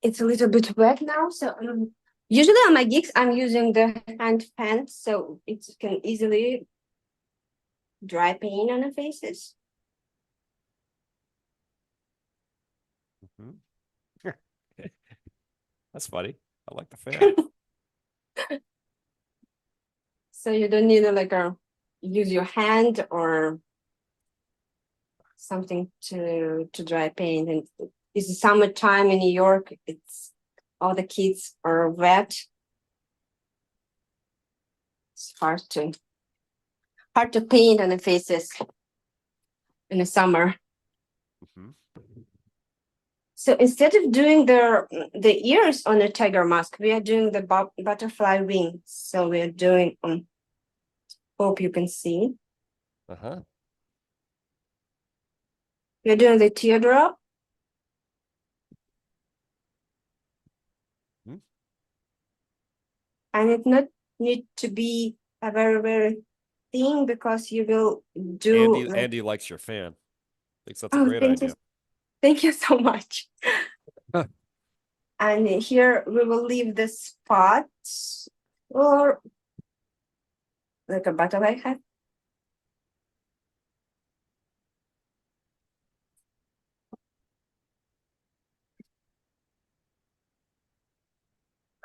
It's a little bit wet now, so usually on my gigs I'm using the hand fan, so it can easily dry paint on the faces. Mhm. That's funny. I like the fan. So you don't need to use your hand or something to dry paint. And it's summertime in New York. It's all the kids are wet. It's hard to paint on the faces in the summer. Mhm. So instead of doing the ears on a tiger mask, we are doing the butterfly wings. So we are doing hope you can see. Uh-huh. We're doing the teardrop. Mhm. And it not need to be a very, very thin because you will do Andy likes your fan. Thinks that's a oh, great idea. thank you so much. And here we will leave the spots or like a butterfly hat.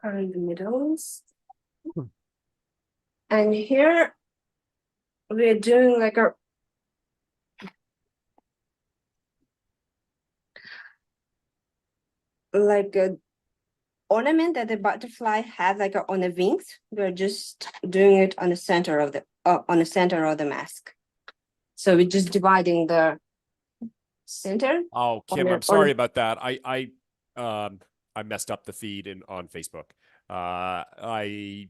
Or in the middles. And here we're doing like a ornament that the butterfly has on the wings. We're just doing it on the center of the mask. So we're just dividing the center. Oh, Kim, I'm sorry about that. I messed up the feed on Facebook. I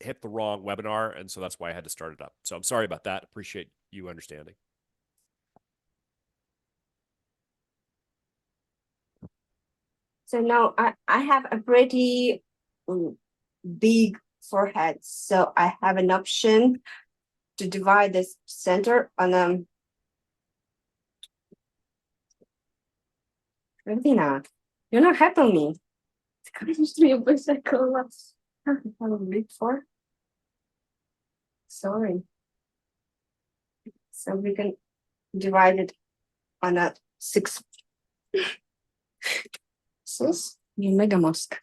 hit the wrong webinar, and so that's why I had to start it up. So I'm sorry about that. Appreciate you understanding. So now I have a pretty big forehead. So I have an option to divide this center on Valentina, you're not helping me. It's me a bicycle. For. Sorry. So we can divide it on a 6. Sis, you mega mask.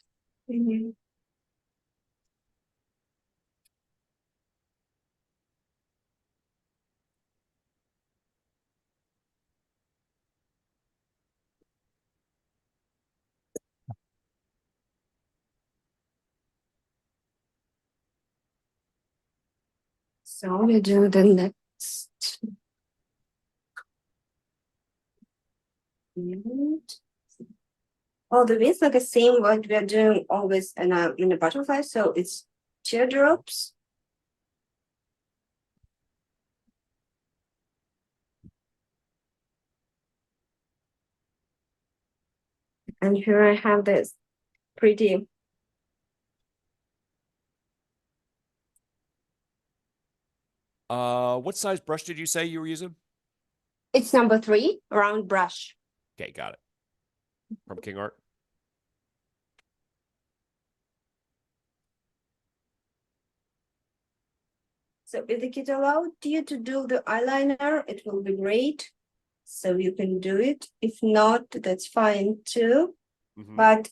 So we do the next. All the wings like the same what we are doing always in the butterfly. So it's teardrops. And here I have this pretty What size brush did you say you were using? it's number 3 round brush. Okay, got it. From King Art. So if the kid allowed you to do the eyeliner, it will be great. So you can do it. If not, that's fine too. But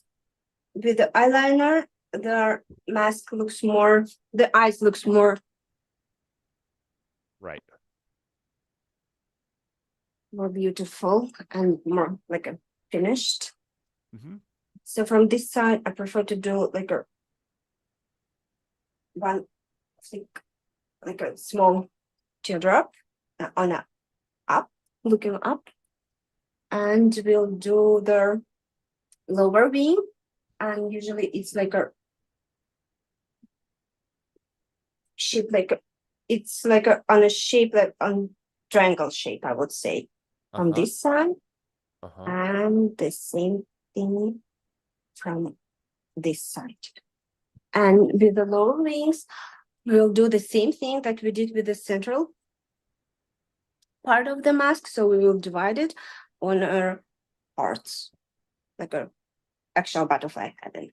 with the eyeliner, the mask looks more, the eyes looks more Right. more beautiful and more like a finished. Mm-hmm. So from this side, I prefer to do like a one, like a small teardrop on a up, looking up, and we'll do the lower wing, and usually it's like a shape, it's like on a shape like on triangle shape, I would say, from this side, and the same thing from this side. And with the lower wings, we'll do the same thing that we did with the central part of the mask. So we will divide it on our parts, like actual butterfly pattern.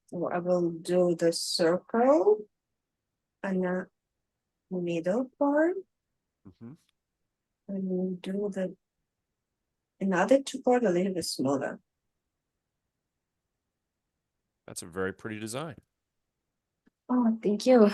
So I will do the circle and the middle part, and do the another two part a little bit smaller. That's a very pretty design. Oh, thank you.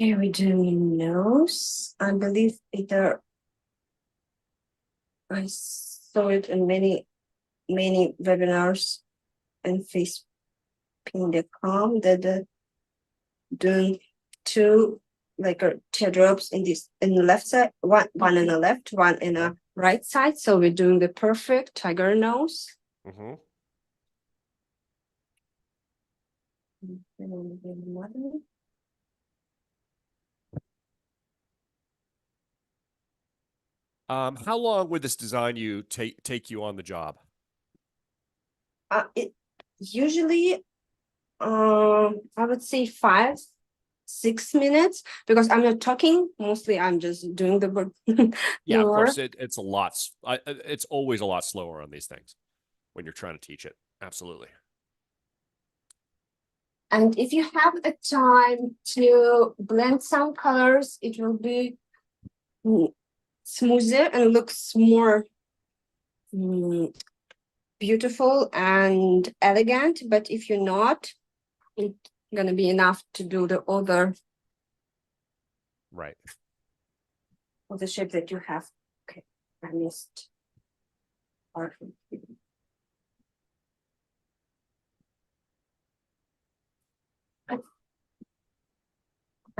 Here we do nose. I believe either I saw it in many webinars and Facebook.com that doing two like teardrops in the left side, one in the left, one in the right side. So we're doing the perfect tiger nose. How long would this design you take you on the job? It usually, I would say 5-6 minutes, because I'm not talking. Mostly, I'm just doing the work. Yeah, of course, it's a lot. It's always a lot slower on these things when you're trying to teach it. Absolutely. And if you have a time to blend some colors, it will be smoother and looks more beautiful and elegant. But if you're not, it's gonna be enough to do the other of the shape that you have. Okay, I missed part.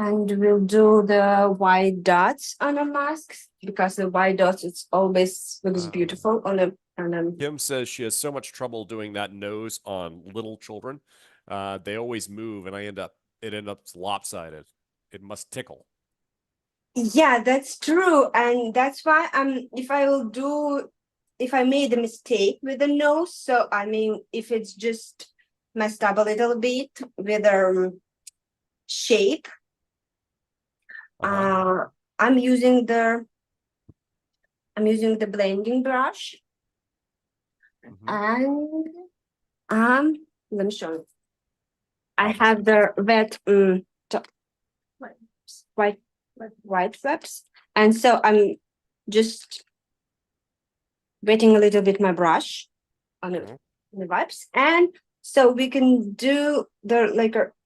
And we'll do the white dots on the masks, because the white dots, it's always looks beautiful on a Kim says she has so much trouble doing that nose on little children. They always move, and it ends up lopsided. It must tickle. Yeah, that's true. And that's why if I made a mistake with the nose, so I mean, if it's just messed up a little bit with shape, I'm using the blending brush, and let me show you. I have the red white webs, and so I'm just wetting a little bit my brush on the webs, and so we can do the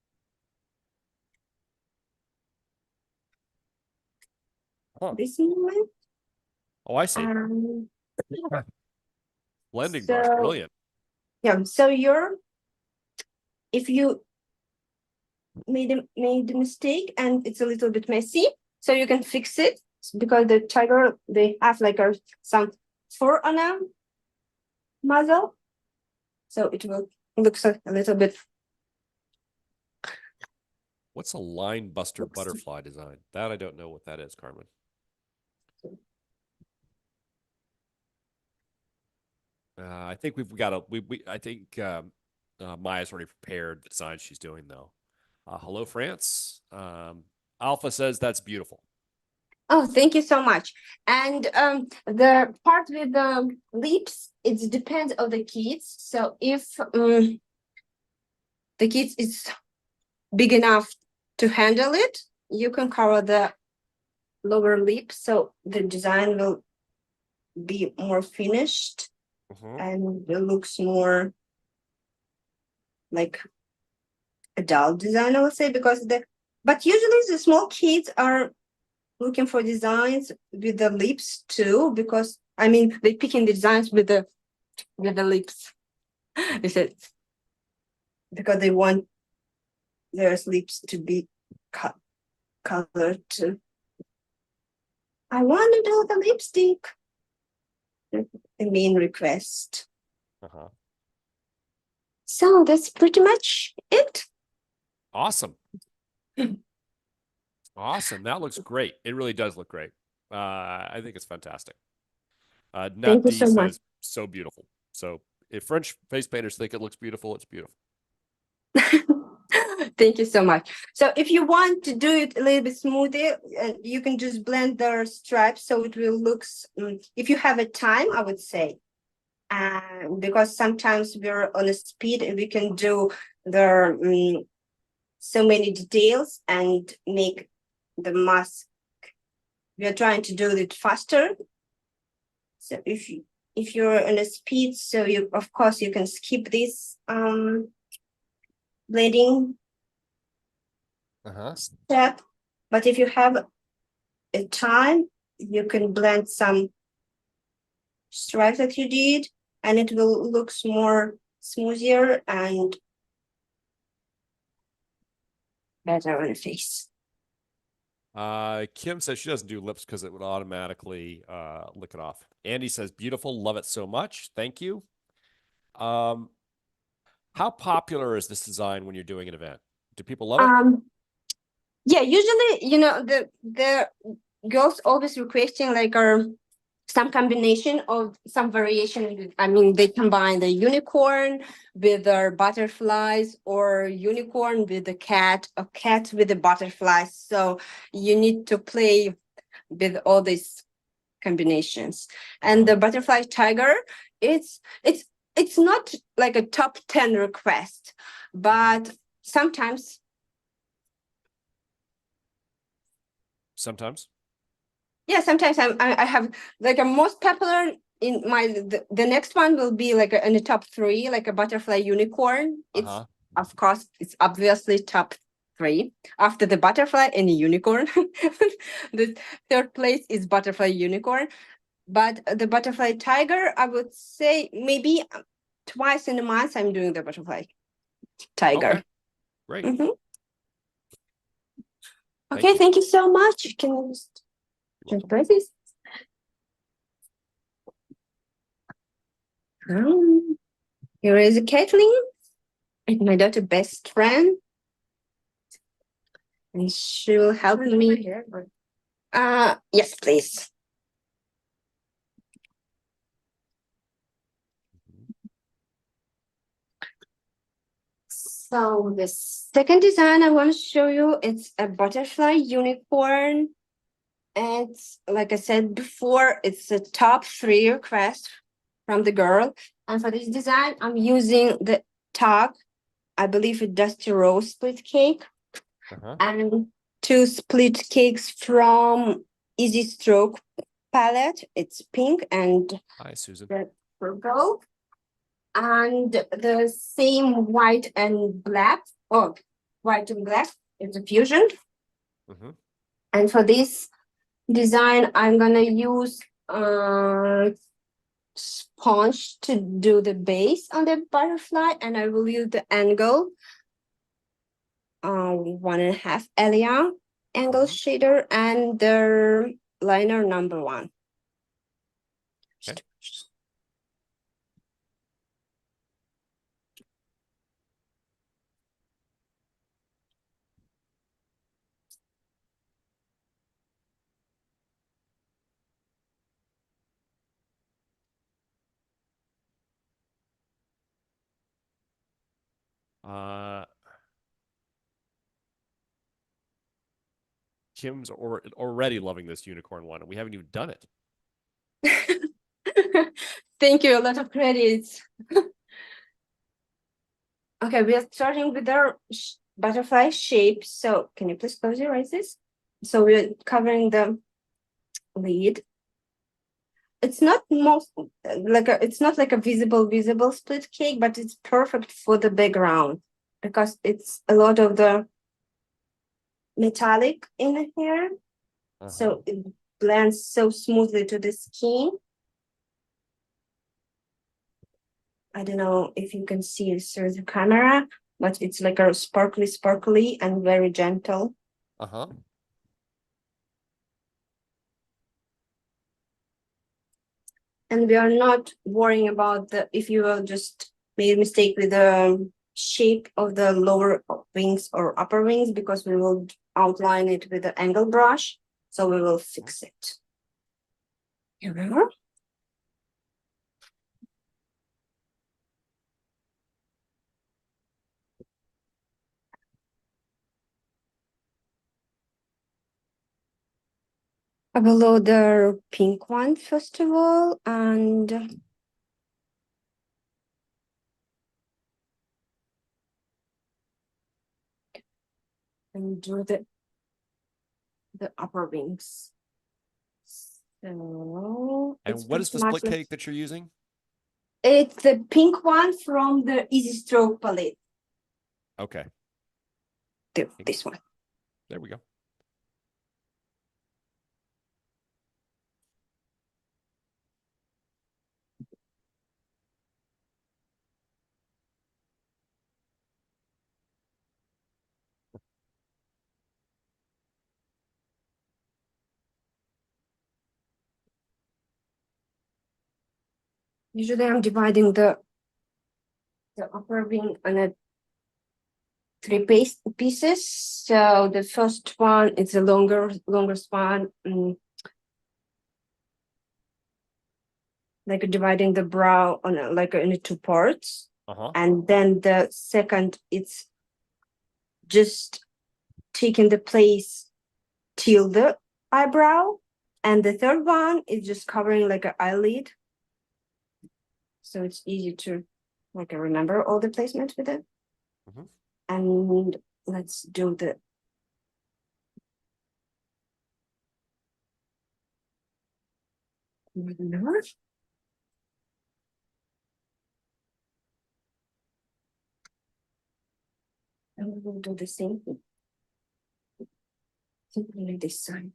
this movement. Oh, I see. Blending brush, brilliant. Yeah, so if you made a mistake and it's a little bit messy, so you can fix it, because the tiger, they have some fur on a muzzle, so it will look a little bit. What's a line buster butterfly design? That I don't know what that is, Carmen. I think we've got I think Maiya's already prepared the design she's doing, though. Hello, France. Alpha says that's beautiful. Oh, thank you so much. And the part with the lips, it depends on the kids. So if the kids is big enough to handle it, you can cover the lower lip, so the design will be more finished and it looks more like adult design, I would say, but usually the small kids are looking for designs with the lips too, because I mean they picking the designs with the lips. Is it because they want their lips to be colored too? I want to do the lipstick. the main request. Uh-huh. So that's pretty much it. Awesome. Awesome. That looks great. It really does look great. I think it's fantastic. Thank Nat you D so much. says so beautiful. So if French face painters think it looks beautiful, it's beautiful. Thank you so much. So if you want to do it a little bit smoother, you can just blend the stripes so it will look, if you have a time, I would say. Because sometimes we're on a speed and we can do the so many details and make the mask. We are trying to do it faster. So if you're on a speed, so you of course you can skip this blending step. But if you have a time, you can blend some stripes that you did, and it will look more smoother and better on the face. Kim says she doesn't do lips because it would automatically lick it off. Andy says, beautiful, love it so much. Thank you. How popular is this design when you're doing an event? Do people love it? Yeah, usually, the girls always requesting like some combination of some variation. I mean, they combine the unicorn with their butterflies, or unicorn with the cat, or cat with the butterflies. So you need to play with all these combinations. And the butterfly tiger, it's not like a top 10 request, but sometimes. Yeah, sometimes I have like a most popular in my the next one will be like in the top 3, like a butterfly unicorn. It's of course it's obviously top 3 after the butterfly and the unicorn. The third place is butterfly unicorn, but the butterfly tiger, I would say maybe twice in a month I'm doing the butterfly tiger. Okay. Great. Okay, thank you so much. You can just press this. Here is Kathleen, and my daughter best friend, and she will help me. Yes, please. So the second design I want to show you, it's a butterfly unicorn. And like I said before, it's a top 3 request from the girl. And for this design, I'm using the top, I believe a dusty rose split cake, and 2 split cakes from Easy Stroke palette. It's pink and hi, Susan. Purple, and the same white and black. Oh, white and black is a fusion. And for this design, I'm gonna use sponge to do the base on the butterfly, and I will use the angle 1.5 Elia angle shader and the liner number 1. Okay. Kim's already loving this unicorn one, and we haven't even done it. Thank you, a lot of credits. Okay, we are starting with our butterfly shape. So can you please close your eyes? So we're covering the lid. It's not it's not like a visible split cake, but it's perfect for the background because it's a lot of the metallic in here. So it blends so smoothly to the skin. I don't know if you can see it through the camera, but it's like a sparkly and very gentle. and we are not worrying about if you will just make a mistake with the shape of the lower wings or upper wings, because we will outline it with the angle brush. So we will fix it. Here we are. I will load the pink one first of all, and do the upper wings. So And what is the split cake that you're using? It's the pink one from the Easy Stroke palette. Okay. This one. There we go. Usually I'm dividing the upper wing on a 3 pieces. So the first one is a longer span, like dividing the brow on into 2 parts. And then the second, it's just taking the place till the eyebrow, and the third one is just covering like an eyelid. So it's easy to remember all the placements with it. And let's do the nose. And we will do the same thing. Simply this side.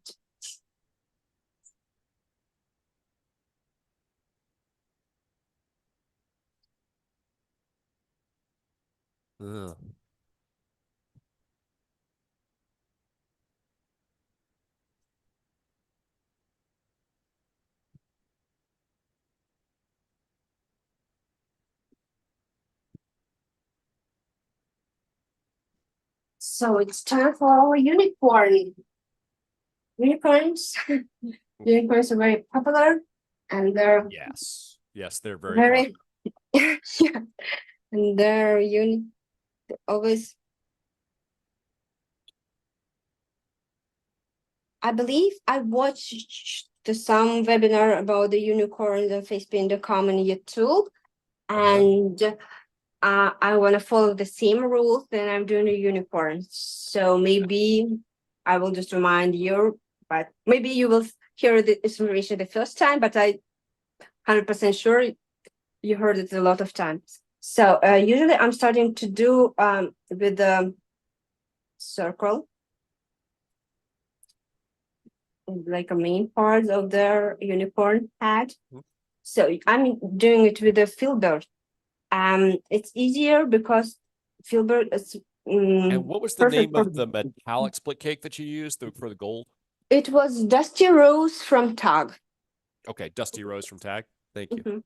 So it's time for our unicorn. Unicorns. Unicorns are very popular, and they're yes, they're very yeah, and they're always. I believe I watched some webinar about the unicorns and facepaint.com on YouTube, and I want to follow the same rules that I'm doing a unicorn. So maybe I will just remind you, but maybe you will hear the information the first time, but I 100% sure you heard it a lot of times. So usually I'm starting to do with the circle, like a main part of their unicorn head. So I'm doing it with a filbert. It's easier because filbert is And what was the name of the metallic split cake that you used for the gold? It was Dusty Rose from Tag. Okay, Dusty Rose from Tag. Thank you.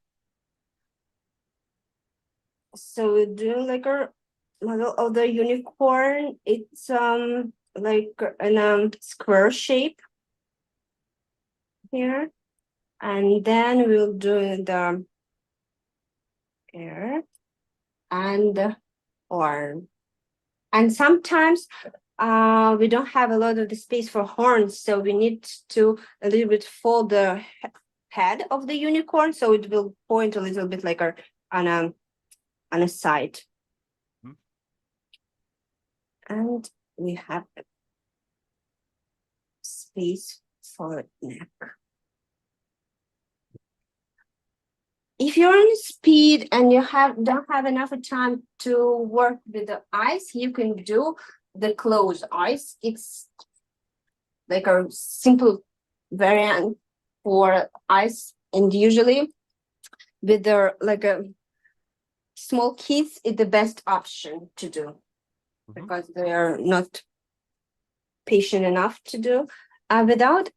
So we do like a model of the unicorn. It's like in a square shape here, and then we'll do the ear and the horn. And sometimes we don't have a lot of the space for horns, so we need to a little bit fold the head of the unicorn, so it will point a little bit like on a side. And we have space for neck. If you're on speed and you don't have enough time to work with the eyes, you can do the closed eyes. It's like a simple variant for eyes, and usually with the like a small kids, it's the best option to do because they are not patient enough to do without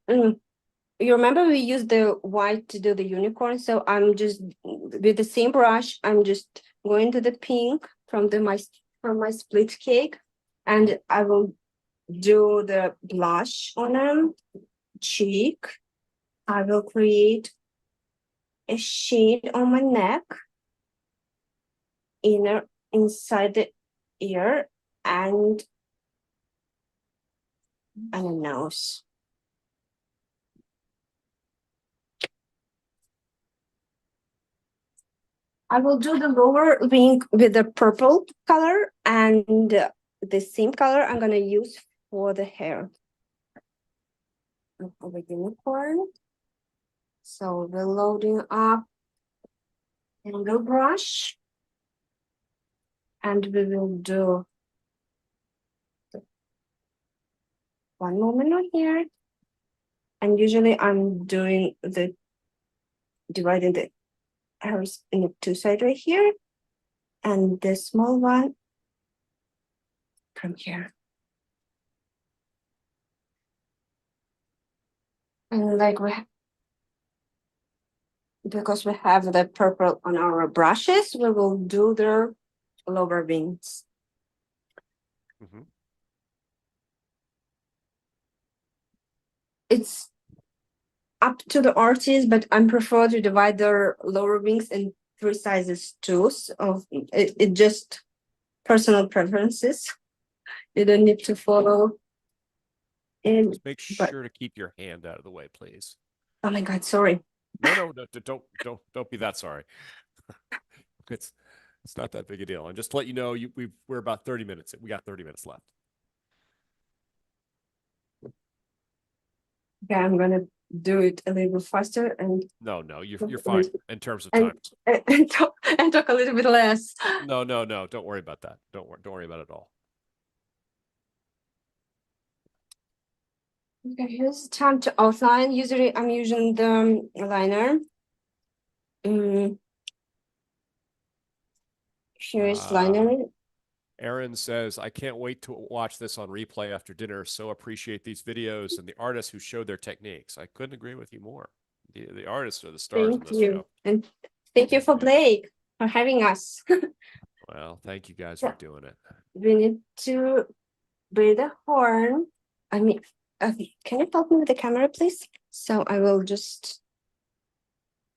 you remember we used the white to do the unicorn, so I'm just with the same brush, I'm just going to the pink from my split cake, and I will do the blush on them, cheek. I will create a shade on my neck, inside the ear, and the nose. I will do the lower wing with the purple color, and the same color I'm gonna use for the hair of the unicorn. So we're loading up angle brush, and we will do one moment on here. And usually I'm doing dividing the hairs in the two sides right here, and the small one from here. And like because we have the purple on our brushes, we will do the lower wings. It's up to the artist, but I prefer to divide their lower wings in 3 sizes too. So it just personal preferences. You don't need to follow. And just make sure to keep your hand out of the way, please. Oh my God, sorry. No, don't be that sorry. It's not that big a deal. And just to let you know, we're about 30 minutes. We got 30 minutes left. Okay, I'm gonna do it a little bit faster and no, you're fine in terms of time. And talk a little bit less. No, don't worry about that. Don't worry about it at all. Okay, here's time to outline. Usually I'm using the liner. Here's liner. Aaron says, I can't wait to watch this on replay after dinner. So appreciate these videos and the artists who showed their techniques. I couldn't agree with you more. The artists are the stars of this show. And thank you for Blake for having us. Well, thank you guys for doing it. We need to breathe the horn. I mean, can you help me with the camera, please? So I will just.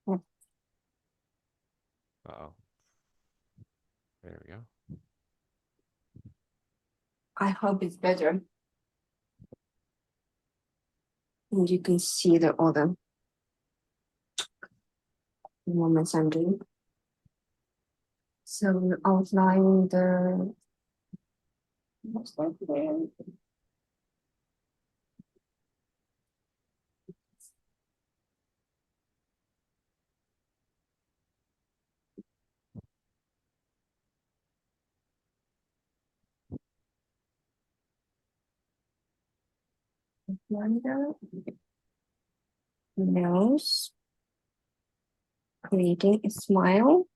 Uh-oh. There we go. I hope it's better. And you can see the other moments I'm doing. So we're outlining the nose, creating a smile.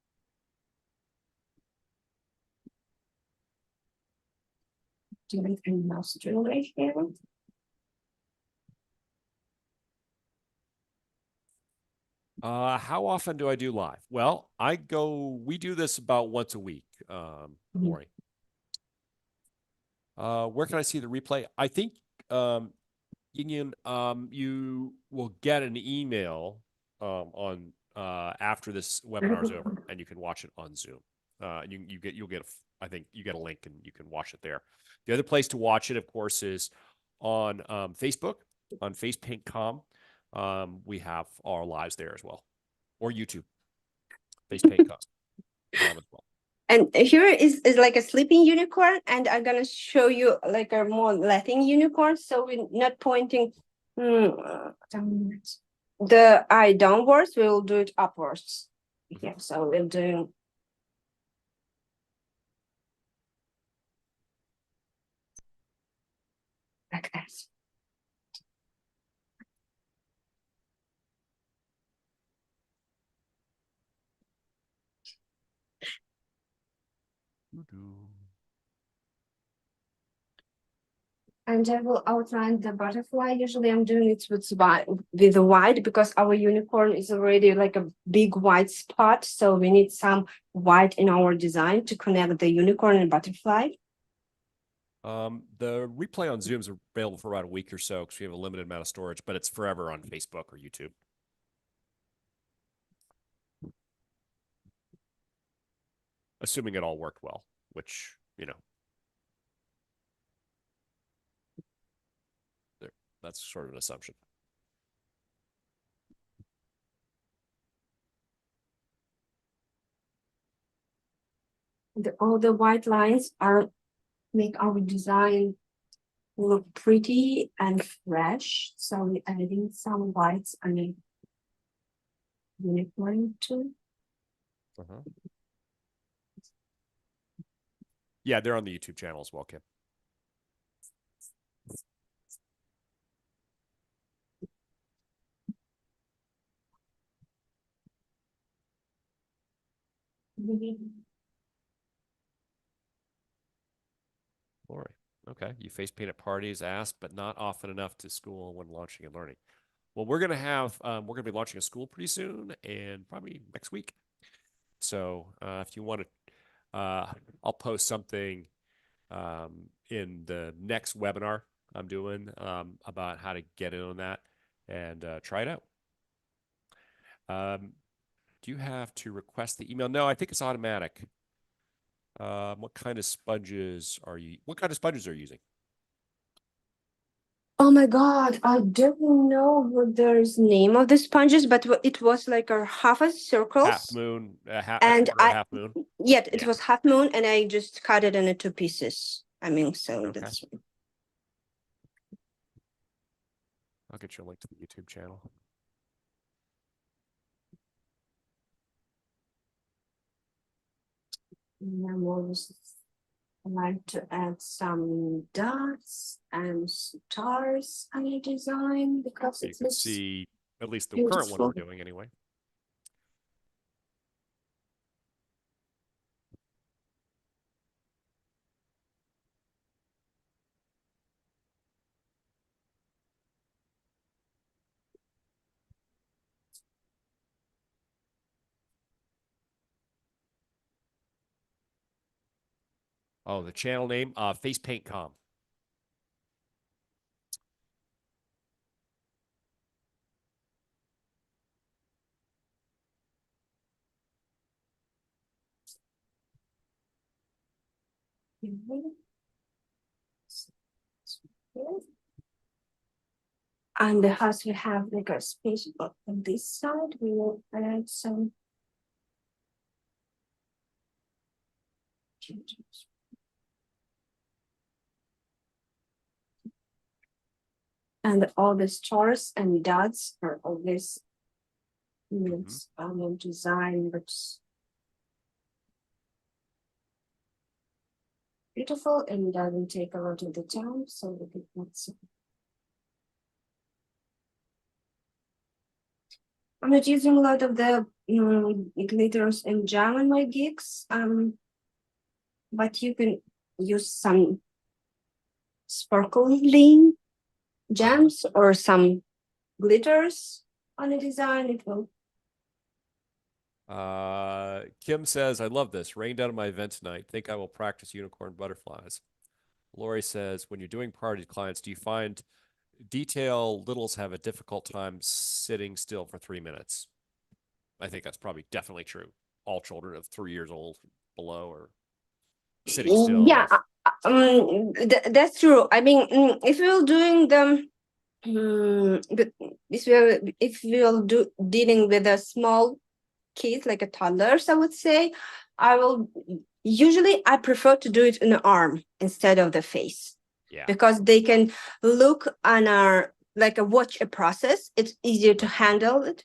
Doing a nostril right here. How often do I do live? Well, we do this about once a week, Maury. Where can I see the replay? I think, Yin, you will get an email on after this webinar is over, and you can watch it on Zoom. I think you get a link and you can watch it there. The other place to watch it, of course, is on Facebook, on facepaint.com. We have our lives there as well, or YouTube, facepaint.com as well. And here is like a sleeping unicorn, and I'm gonna show you like a more Latin unicorn. So we're not pointing the eye downwards, we'll do it upwards. Yeah, so we'll do like that. And I will outline the butterfly. Usually I'm doing it with the white because our unicorn is already like a big white spot. So we need some white in our design to connect the unicorn and butterfly. The replay on Zoom is available for about a week or so because we have a limited amount of storage, but it's forever on Facebook or YouTube. Assuming it all worked well, which, you know, that's sort of an assumption. All the white lines make our design look pretty and fresh. So we're adding some whites on the unicorn too. Yeah, they're on the YouTube channel as well, Kim. Lori, okay. You face paint at parties, asked, but not often enough to school when launching and learning. Well, we're gonna be launching a school pretty soon, and probably next week. So if you want to, I'll post something in the next webinar I'm doing about how to get in on that and try it out. Do you have to request the email? No, I think it's automatic. What kind of sponges are you using? Oh my God, I don't know what there's name of the sponges, but it was like a half a circle. Half moon, and half moon. Yeah, it was half moon, and I just cut it into 2 pieces. I mean, so okay. that's. I'll get you a link to the YouTube channel. I like to add some dots and stars on your design because you can see at least the current one we're doing anyway. Oh, the channel name, Face Paint Com. And the house we have like a space on this side, we will add some changes. And all the stars and dots are always design, but beautiful and doesn't take a lot of the time, so we can put some. I'm not using a lot of the glitters and jam on my gigs, but you can use some sparkling gems or some glitters on the design. It will. Kim says, I love this. Rained out of my event tonight. Think I will practice unicorn butterflies. Lori says, when you're doing party clients, do you find detail littles have a difficult time sitting still for 3 minutes? I think that's probably definitely true. All children of 3 years old below are sitting still. Yeah, that's true. I mean, if we're doing them, if we'll do dealing with a small kids, like a toddlers, I would say, I prefer to do it in the arm instead of the face. Yeah. Because they can look on watch a process. It's easier to handle it.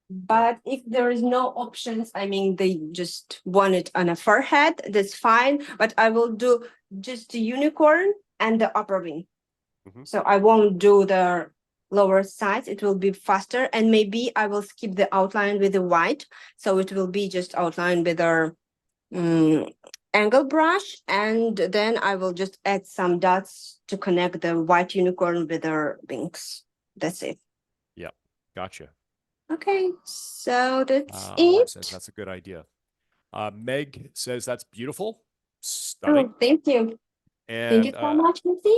But if there is no options, I mean, they just want it on a forehead, that's fine. But I will do just the unicorn and the upper wing. So I won't do the lower sides. It will be faster. And maybe I will skip the outline with the white. So it will be just outlined with our angle brush, and then I will just add some dots to connect the white unicorn with their wings. That's it. Yep. Gotcha. Okay, so that's Says it. that's a good idea. Meg says that's beautiful, Oh, stunning. thank you. Thank you And so much, Missy.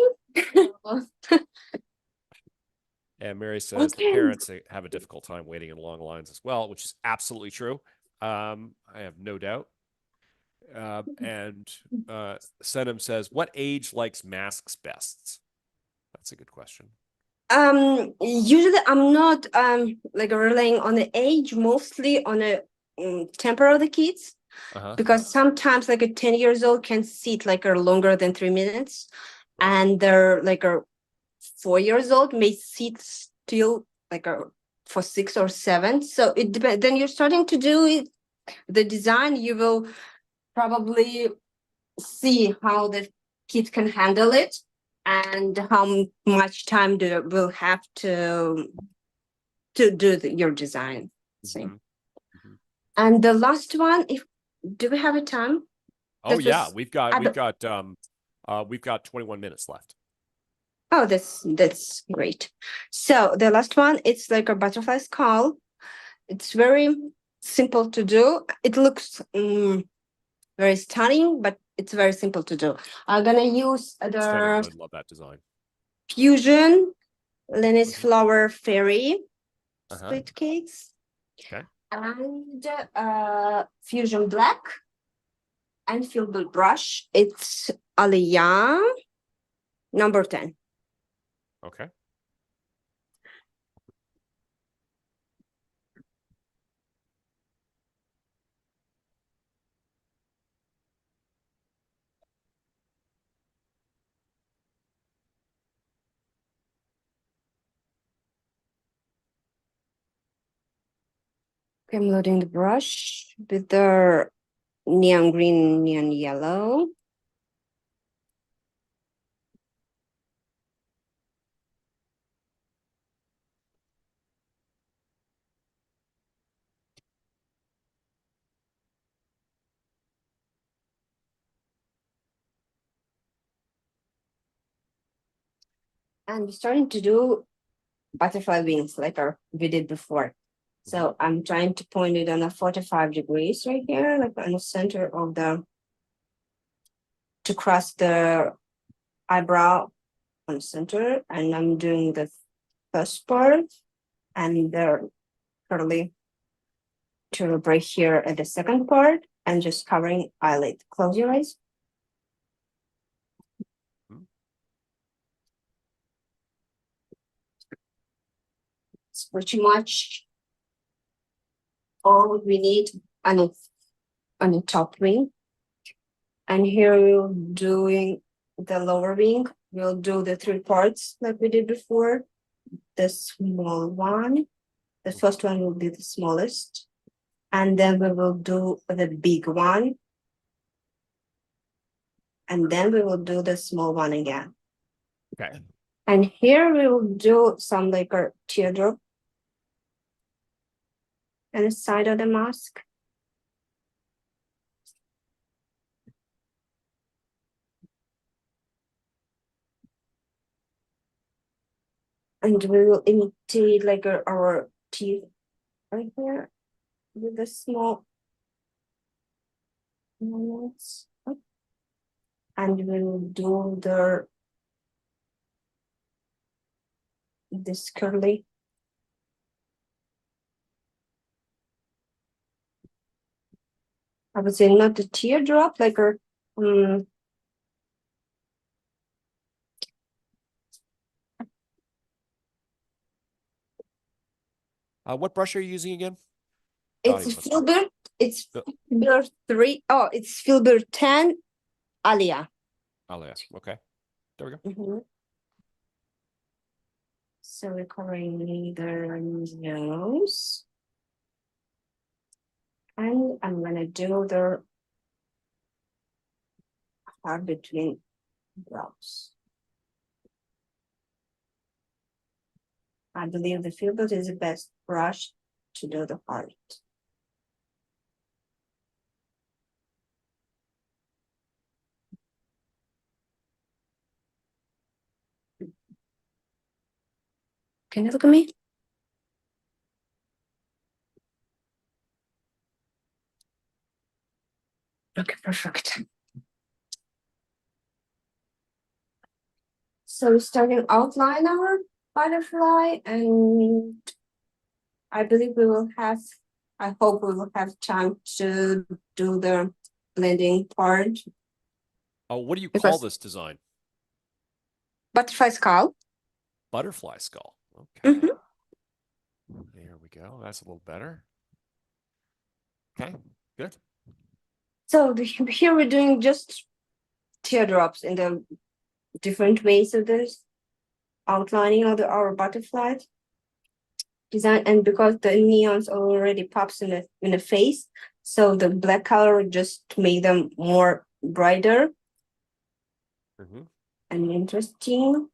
and Mary says the Okay. parents have a difficult time waiting in long lines as well, which is absolutely true. I have no doubt. And Senum says, what age likes masks best? That's a good question. Usually I'm not like relying on the age, mostly on the temper of the kids. Because sometimes like a 10 years old can sit like a longer than 3 minutes, Right. and they're like a 4 years old may sit still like a for 6 or 7. So it depends. Then you're starting to do it, the design, you will probably see how the kid can handle it and how much time do will have to do your design. And the last one, if do we have a time? Oh yeah, we've got 21 minutes left. Oh, that's great. So the last one, it's like a butterfly skull. It's very simple to do. It looks very stunning, but it's very simple to do. I'm gonna use the would love that design. Fusion Linus Flower Fairy split cakes. Okay. And Fusion Black and Fillable Brush. It's Aliyah number 10. Okay. I'm loading the brush with the neon green, neon yellow. And we're starting to do butterfly wings like we did before. So I'm trying to point it on a 45 degrees right here, like on the center of to cross the eyebrow on the center. And I'm doing the first part and the curly to right here at the second part and just covering eyelid. Close your eyes. It's pretty much all we need on the top wing. And here we're doing the lower wing. We'll do the 3 parts like we did before. The small one. The first one will be the smallest. And then we will do the big one. And then we will do the small one again. Okay. And here we will do some like a teardrop on the side of the mask. And we will imitate like our teeth right here with the small ones. And we will do this curly. I would say not the teardrop, like a what brush are you using again? it's Filbert. It's Filbert 3. Oh, it's Filbert 10 Aliyah. Aliyah. Okay. There we go. So we're covering the nose. And I'm gonna do the part between brows. I believe the Filbert is the best brush to do the heart. Can you look at me? Okay, perfect. So we're starting outline our butterfly, and I believe I hope we will have time to do the blending part. Oh, what do you call this design? Butterfly skull. Butterfly skull. Okay. There we go. That's a little better. Okay, good. So here we're doing just teardrops in the different ways of this outlining of our butterfly design, and because the neons already pops in the face, so the black color just made them more brighter and interesting.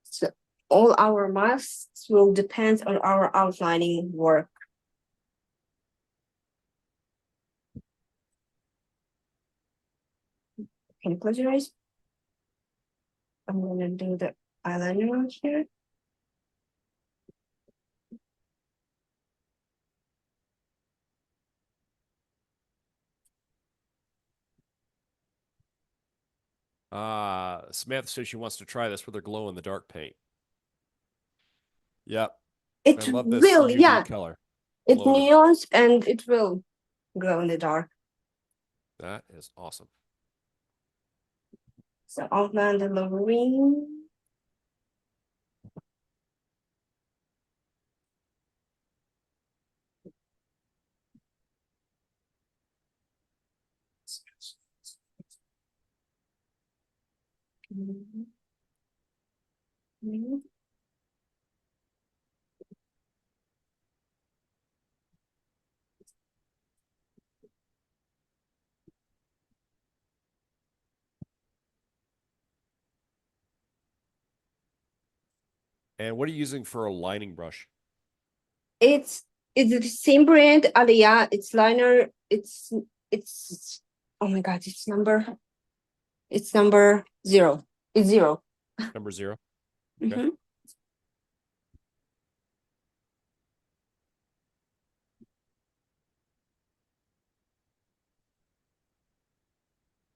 So all our masks will depend on our outlining work. Can you close your eyes? I'm gonna do the eyeliner here. Samantha says she wants to try this with her glow in the dark paint. Yep. It I love this will, UV yeah. color. It neons and it will glow in the dark. That is awesome. So outline the lower wing. And what are you using for a lining brush? It's the same brand, Alia. It's liner. It's oh my god, it's number 0. It's 0. Number 0. Okay.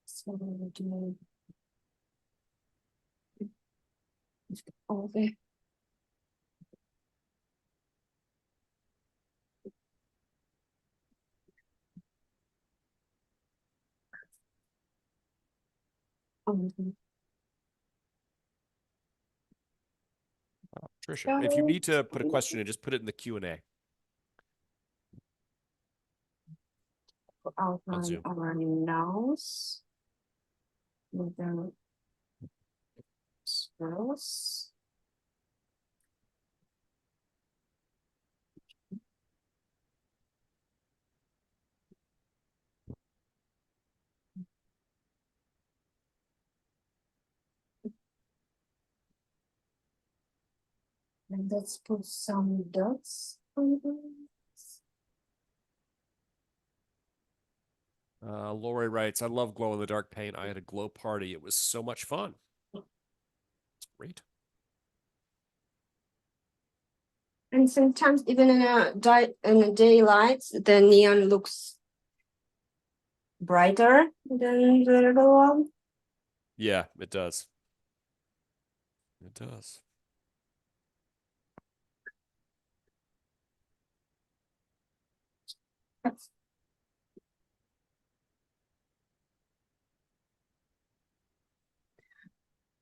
So we'll do all the Trisha, if you need to put a question in, just put it in the Q&A. Outline our nose with the swirls. And let's put some dots on this. Lori writes, I love glow in the dark paint. I had a glow party. It was so much fun. It's great. And sometimes even in a daylight, the neon looks brighter than the other one. Yeah, it does. It does.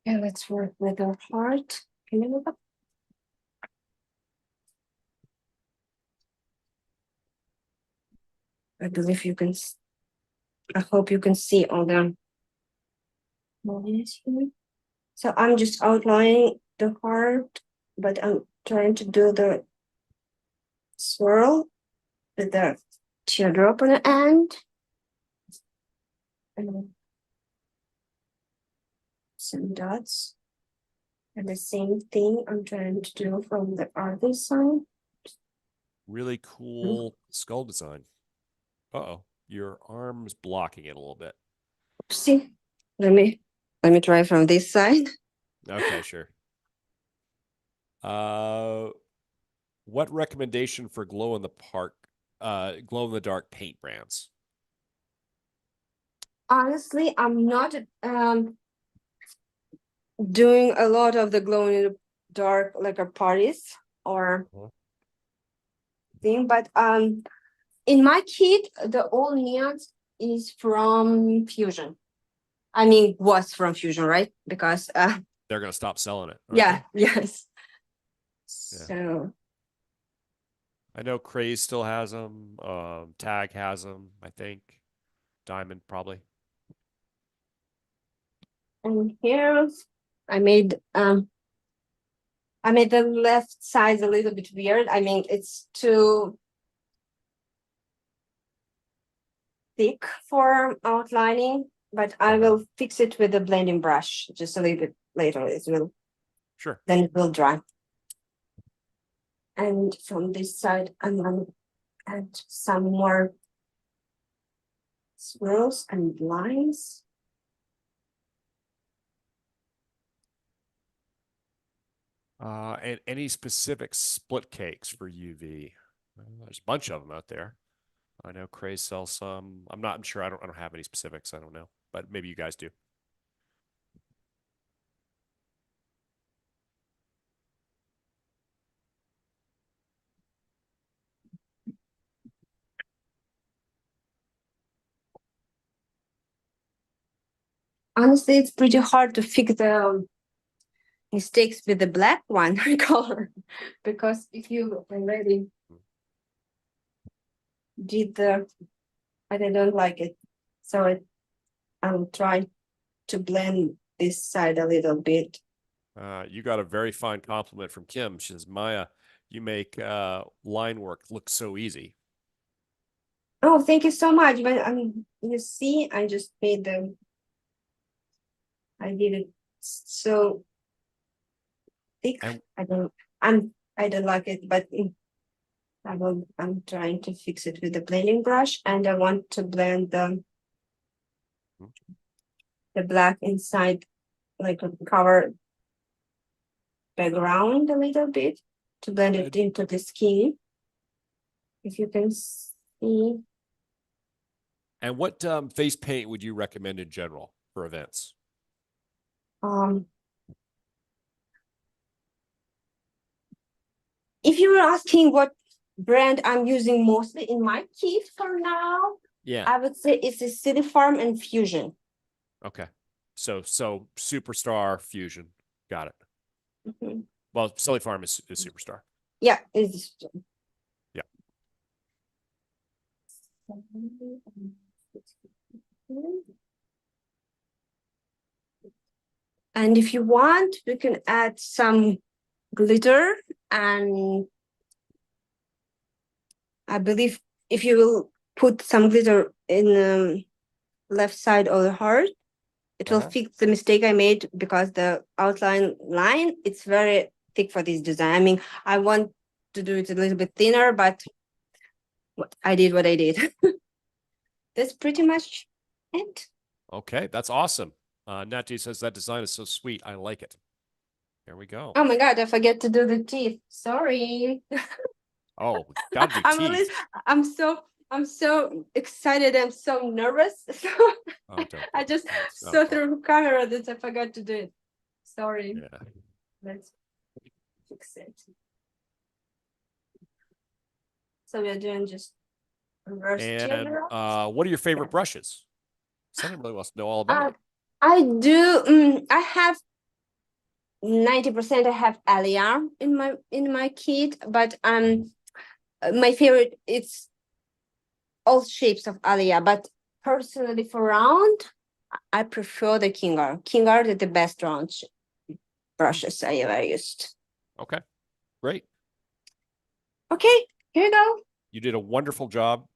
Yeah, let's work with our heart. Can you look up? I believe you can. I hope you can see all the lines here. So I'm just outlining the heart, but I'm trying to do the swirl with the teardrop on the end. And some dots. And the same thing I'm trying to do from the other side. Really cool skull design. Uh-oh, your arm's blocking it a little bit. See, let me try from this side. Okay, sure. What recommendation for glow in the dark paint brands? Honestly, I'm not doing a lot of the glow in the dark like a parties or thing, but in my kit the all neons is from Fusion. I mean, was from Fusion, right? Because They're gonna stop selling it. yeah, They? yes. Yeah. So I know Craze still has them. Tag has them, I think. Diamond probably. and here I made the left side a little bit weird. I mean, it's too thick for outlining, but I will fix it with a blending brush just a little bit later. It will Sure. then it will dry. And from this side, I'm gonna add some more swirls and lines. And any specific split cakes for UV? There's a bunch of them out there. I know Craze sells some. I'm sure. I don't have any specifics. I don't know, but maybe you guys do. Honestly, it's pretty hard to fix the mistakes with the black one color, because if you already did I don't like it, so I'll try to blend this side a little bit. You got a very fine compliment from Kim. She says, Maya, you make line work look so easy. Oh, thank you so much. But you see, I just made I did it so thick. And I don't like it, but I'm trying to fix it with the blending brush, and I want to blend the black inside, like a cover background a little bit to blend it into the skin. If you can see. And what face paint would you recommend in general for events? If you were asking what brand I'm using mostly in my kit for now, Yeah, I would say it's a City Farm and Fusion. okay. So Superstar Fusion. Got it. Mm-hmm. Well, Silly Farm is Superstar. Yeah, it's Yeah. and if you want, we can add some glitter, and I believe if you will put some glitter in the left side of the heart, it will fix the mistake I made, because the outline line, it's very thick for this design. I mean, I want to do it a little bit thinner, but I did what I did. That's pretty much it. Okay, that's awesome. Natty says that design is so sweet. I like it. There we go. Oh my God, I forget to do the teeth. Sorry. Oh, gotta do teeth. I'm so excited. I'm so nervous. So I just saw through camera that I forgot to do it. Sorry. Yeah. Let's fix it. So we're doing just reverse. And what are your favorite brushes? Someone really wants to know all about it. I do. I have 90%. I have Alia in my kit, but my favorite, it's all shapes of Alia. But personally, for round, I prefer the King Art. King Art is the best round brushes I ever used. Okay, great. Okay, here you go. You did a wonderful job.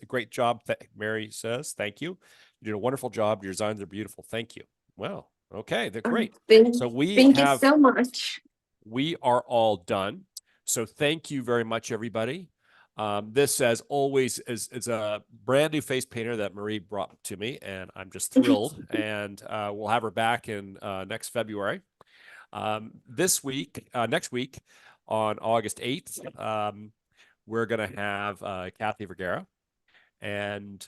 Great job, Mary says. Thank you. You did a wonderful job. Your designs are beautiful. Thank you. Well, okay, they're great. So thank you so much. We are all done. So thank you very much, everybody. This, as always, is a brand new face painter that Marie brought to me, and I'm just thrilled. And we'll have her back in next February. This week, next week on August 8th, we're going to have Kathy Vergara. And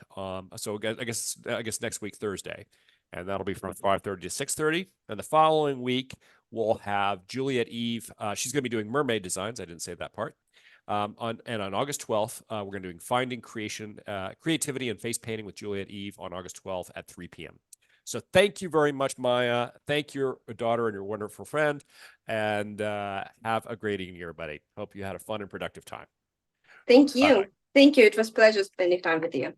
so I guess next week, Thursday. And that'll be from 5:30 to 6:30. And the following week, we'll have Juliet Eve. She's going to be doing mermaid designs. I didn't say that part. On August 12th, we're going to be doing Finding Creativity and Face Painting with Juliet Eve on August 12th at 3 p.m. So thank you very much, Maiya. Thank your daughter and your wonderful friend. And have a great evening, everybody. Hope you had a fun and productive time. Thank you. Bye-bye. Thank you. It was a pleasure spending time with you.